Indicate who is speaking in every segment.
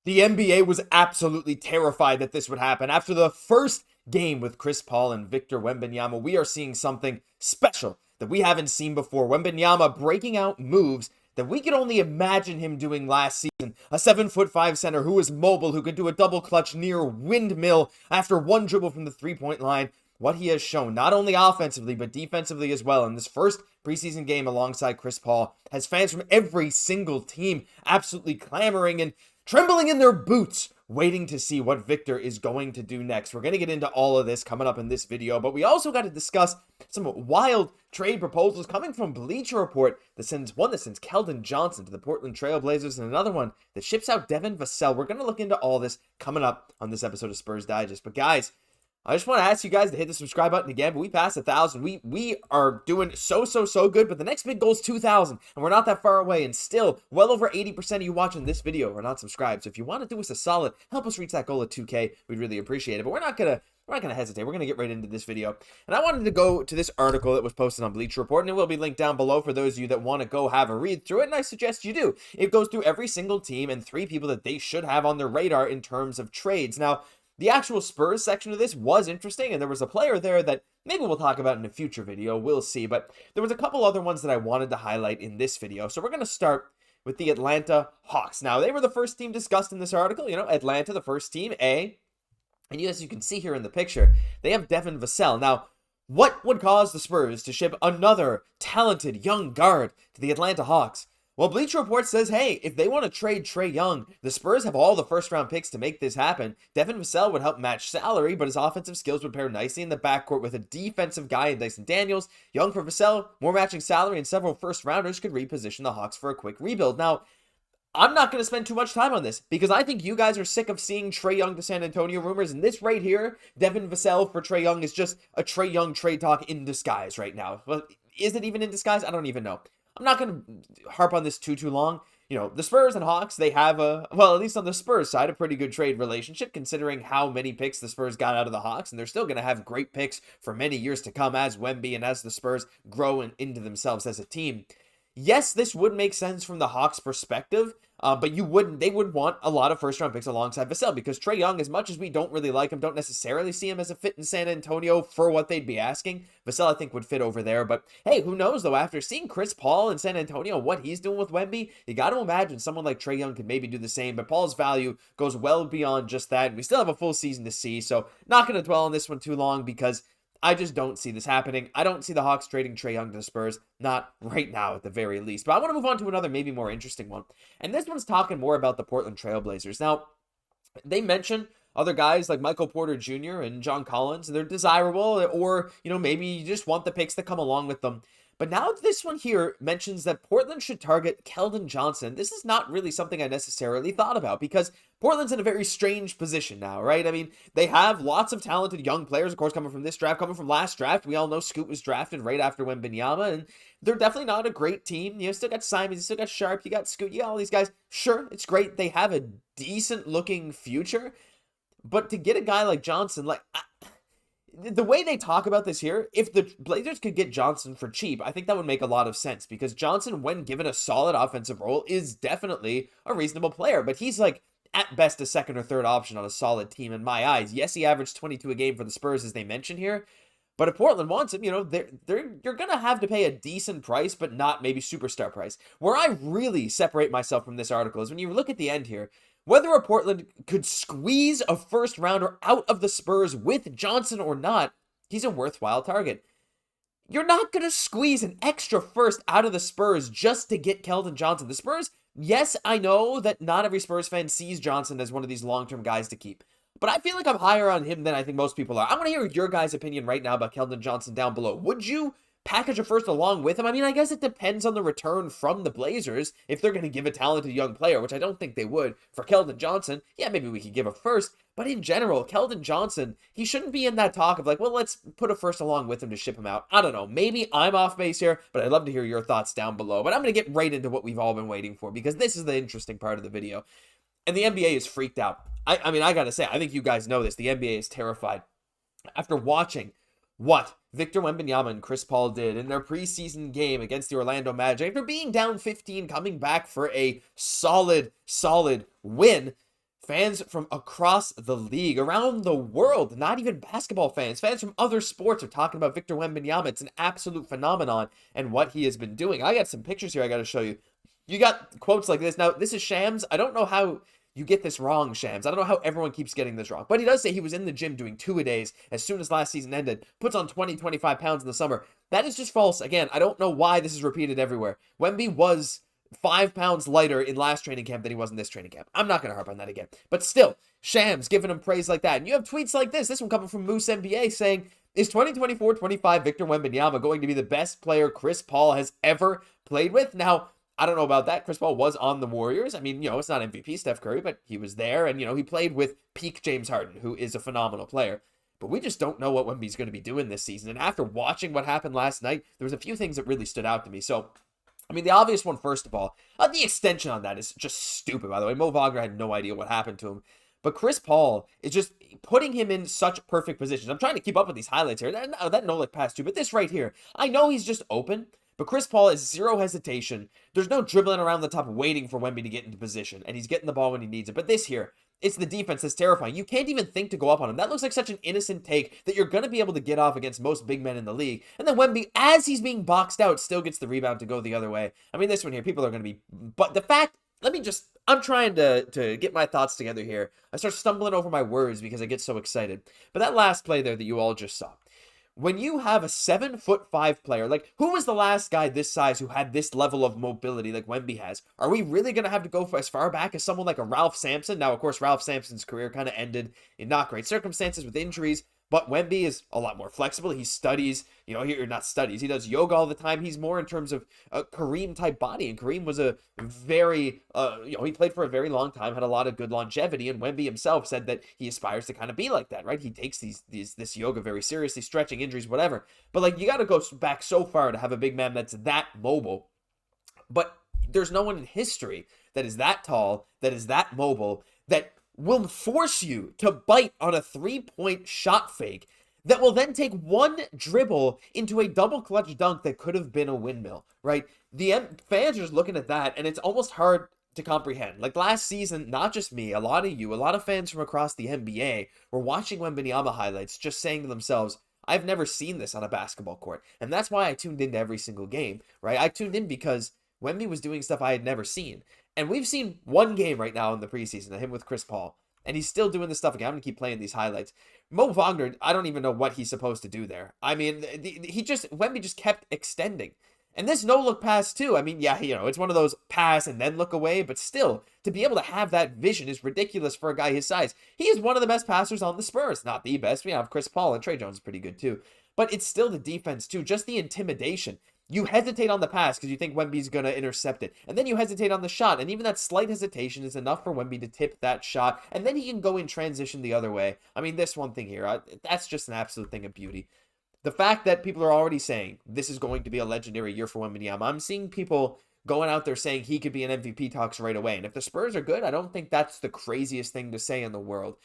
Speaker 1: The NBA was absolutely terrified that this would happen. After the first game with Chris Paul and Victor Wembanyama, we are seeing something special that we haven't seen before. Wembanyama breaking out moves that we could only imagine him doing last season. A 7'5" center who is mobile, who could do a double clutch near windmill after one dribble from the three-point line. What he has shown, not only offensively, but defensively as well in this first preseason game alongside Chris Paul, has fans from every single team absolutely clamoring and trembling in their boots, waiting to see what Victor is going to do next. We're going to get into all of this coming up in this video, but we also got to discuss some wild trade proposals coming from Bleacher Report that sends Keldon Johnson to the Portland Trail Blazers, and another one that ships out Devin Vassell. We're going to look into all this coming up on this episode of Spurs Digest. But guys, I just want to ask you guys to hit the subscribe button again, but we passed 1,000. We are doing so good, but the next big goal is 2,000, and we're not that far away, and still, well over 80% of you watching this video are not subscribed. So if you want to do us a solid, help us reach that goal of 2K, we'd really appreciate it. But we're not gonna hesitate. We're gonna get right into this video, and I wanted to go to this article that was posted on Bleacher Report, and it will be linked down below for those of you that want to go have a read through it, and I suggest you do. It goes through every single team and 3 people that they should have on their radar in terms of trades. Now, the actual Spurs section of this was interesting, and there was a player there that maybe we'll talk about in a future video, we'll see, but there was a couple other ones that I wanted to highlight in this video. So we're going to start with the Atlanta Hawks. Now, they were the first team discussed in this article, Atlanta, the first team, and as you can see here in the picture, they have Devin Vassell. Now, what would cause the Spurs to ship another talented young guard to the Atlanta Hawks? Well, Bleacher Report says, hey, if they want to trade Tre Young, the Spurs have all the first-round picks to make this happen. Devin Vassell would help match salary, but his offensive skills would pair nicely in the backcourt with a defensive guy in Dyson Daniels. Young for Vassell, more matching salary, and several first-rounders could reposition the Hawks for a quick rebuild. Now, I'm not going to spend too much time on this because I think you guys are sick of seeing Tre Young to San Antonio rumors, and this right here, Devin Vassell for Tre Young, is just a Tre Young trade talk in disguise right now. Well, is it even in disguise? I don't even know. I'm not going to harp on this too long. The Spurs and Hawks, they have at least on the Spurs side, a pretty good trade relationship considering how many picks the Spurs got out of the Hawks, and they're still going to have great picks for many years to come as Wemby and as the Spurs grow into themselves as a team. Yes, this would make sense from the Hawks' perspective, but they would want a lot of first-round picks alongside Vassell because Tre Young, as much as we don't really like him, don't necessarily see him as a fit in San Antonio for what they'd be asking. Vassell, I think, would fit over there, but hey, who knows, though? After seeing Chris Paul in San Antonio, what he's doing with Wemby, you got to imagine someone like Tre Young could maybe do the same, but Paul's value goes well beyond just that, and we still have a full season to see, so not going to dwell on this one too long because I just don't see this happening. I don't see the Hawks trading Tre Young to the Spurs, not right now at the very least. But I want to move on to another maybe more interesting one. And this one's talking more about the Portland Trail Blazers. Now, they mention other guys like Michael Porter Jr. and John Collins. They're desirable, or, maybe you just want the picks that come along with them. But now this one here mentions that Portland should target Keldon Johnson. This is not really something I necessarily thought about because Portland's in a very strange position now, right? I mean, they have lots of talented young players, of course, coming from this draft, coming from last draft. We all know Scoot was drafted right after Wembanyama, and they're definitely not a great team. You still got Simons, you still got Sharp, you got Scoot, you got all these guys. Sure, it's great. They have a decent-looking future, but to get a guy like Johnson, the way they talk about this here, if the Blazers could get Johnson for cheap, I think that would make a lot of sense because Johnson, when given a solid offensive role, is definitely a reasonable player, but he's at best a second or third option on a solid team in my eyes. Yes, he averaged 22 a game for the Spurs as they mentioned here, but if Portland wants him, you're going to have to pay a decent price, but not maybe superstar price. Where I really separate myself from this article is when you look at the end here, whether a Portland could squeeze a first rounder out of the Spurs with Johnson or not, he's a worthwhile target. You're not going to squeeze an extra first out of the Spurs just to get Keldon Johnson. The Spurs, yes, I know that not every Spurs fan sees Johnson as one of these long-term guys to keep, but I feel like I'm higher on him than I think most people are. I want to hear your guys' opinion right now about Keldon Johnson down below. Would you package a first along with him? I mean, I guess it depends on the return from the Blazers. If they're going to give a talented young player, which I don't think they would, for Keldon Johnson, yeah, maybe we could give a first. But in general, Keldon Johnson, he shouldn't be in that talk of let's put a first along with him to ship him out. I don't know. Maybe I'm off base here, but I'd love to hear your thoughts down below. But I'm going to get right into what we've all been waiting for because this is the interesting part of the video. And the NBA is freaked out. I mean, I got to say, I think you guys know this. The NBA is terrified. After watching what Victor Wembanyama and Chris Paul did in their preseason game against the Orlando Magic, after being down 15, coming back for a solid win, fans from across the league, around the world, not even basketball fans, fans from other sports are talking about Victor Wembanyama. It's an absolute phenomenon and what he has been doing. I got some pictures here I got to show you. You got quotes like this. Now, this is Shams. I don't know how you get this wrong, Shams. I don't know how everyone keeps getting this wrong. But he does say he was in the gym doing 2-a-days as soon as last season ended, puts on 20, 25 pounds in the summer. That is just false. Again, I don't know why this is repeated everywhere. Wemby was 5 pounds lighter in last training camp than he was in this training camp. I'm not going to harp on that again. But still, Shams giving him praise like that. And you have tweets like this one coming from Moose NBA saying, is 2024-25 Victor Wembanyama going to be the best player Chris Paul has ever played with? Now, I don't know about that. Chris Paul was on the Warriors. I mean, it's not MVP Steph Curry, but he was there. And, he played with peak James Harden, who is a phenomenal player. But we just don't know what Wemby's going to be doing this season. And after watching what happened last night, there was a few things that really stood out to me. So, I mean, the obvious one, first of all, the extension on that is just stupid, by the way. Mo Wagner had no idea what happened to him. But Chris Paul is just putting him in such perfect positions. I'm trying to keep up with these highlights here. That no-look pass too, but this right here. I know he's just open, but Chris Paul is zero hesitation. There's no dribbling around the top waiting for Wemby to get into position, and he's getting the ball when he needs it. But this here, it's the defense that's terrifying. You can't even think to go up on him. That looks like such an innocent take that you're going to be able to get off against most big men in the league. And then Wemby, as he's being boxed out, still gets the rebound to go the other way. I mean, this one here, people are going to be... But the fact... I'm trying to get my thoughts together here. I start stumbling over my words because I get so excited. But that last play there that you all just saw. When you have a 7'5" player, like, who was the last guy this size who had this level of mobility like Wemby has? Are we really going to have to go for as far back as someone like a Ralph Sampson? Now, of course, Ralph Sampson's career kind of ended in not great circumstances with injuries, but Wemby is a lot more flexible. He studies, he does yoga all the time. He's more in terms of a Kareem-type body, and Kareem was a very, he played for a very long time, had a lot of good longevity, and Wemby himself said that he aspires to kind of be like that, right? He takes this yoga very seriously, stretching, injuries, whatever. But, like, you got to go back so far to have a big man that's that mobile. But there's no one in history that is that tall, that is that mobile, that will force you to bite on a 3-point shot fake that will then take one dribble into a double clutch dunk that could have been a windmill, right? The fans are just looking at that, and it's almost hard to comprehend. Like last season, not just me, a lot of fans from across the NBA were watching Wembanyama highlights just saying to themselves, I've never seen this on a basketball court. And that's why I tuned into every single game, right? I tuned in because Wemby was doing stuff I had never seen. And we've seen one game right now in the preseason of him with Chris Paul. And he's still doing this stuff again. I'm going to keep playing these highlights. Mo Wagner, I don't even know what he's supposed to do there. I mean, Wemby just kept extending. And this no-look pass too. I mean, yeah, it's one of those pass and then look away. But still, to be able to have that vision is ridiculous for a guy his size. He is one of the best passers on the Spurs. Not the best. We have Chris Paul, and Tre Jones is pretty good too. But it's still the defense too. Just the intimidation. You hesitate on the pass because you think Wemby's going to intercept it. And then you hesitate on the shot. And even that slight hesitation is enough for Wemby to tip that shot. And then he can go in transition the other way. I mean, this one thing here, that's just an absolute thing of beauty. The fact that people are already saying this is going to be a legendary year for Wembanyama. I'm seeing people going out there saying he could be in MVP talks right away. And if the Spurs are good, I don't think that's the craziest thing to say in the world.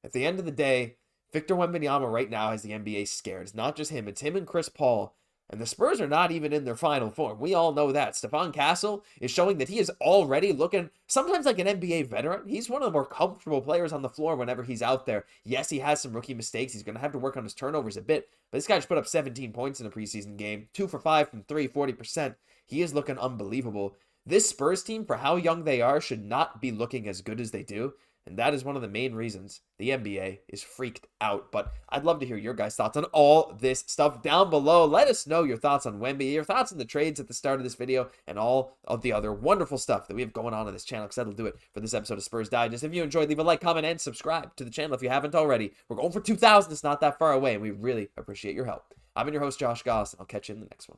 Speaker 1: At the end of the day, Victor Wembanyama right now has the NBA scared. It's not just him. It's him and Chris Paul. And the Spurs are not even in their final form. We all know that. Stephon Castle is showing that he is already looking sometimes like an NBA veteran. He's one of the more comfortable players on the floor whenever he's out there. Yes, he has some rookie mistakes. He's going to have to work on his turnovers a bit. But this guy just put up 17 points in a preseason game. 2 for 5 from 3, 40%. He is looking unbelievable. This Spurs team, for how young they are, should not be looking as good as they do. And that is one of the main reasons the NBA is freaked out. But I'd love to hear your guys' thoughts on all this stuff down below. Let us know your thoughts on Wemby, your thoughts on the trades at the start of this video, and all of the other wonderful stuff that we have going on this channel, because that'll do it for this episode of Spurs Digest. If you enjoyed, leave a like, comment, and subscribe to the channel if you haven't already. We're going for 2,000. It's not that far away, and we really appreciate your help. I've been your host, Josh Gosse, and I'll catch you in the next one.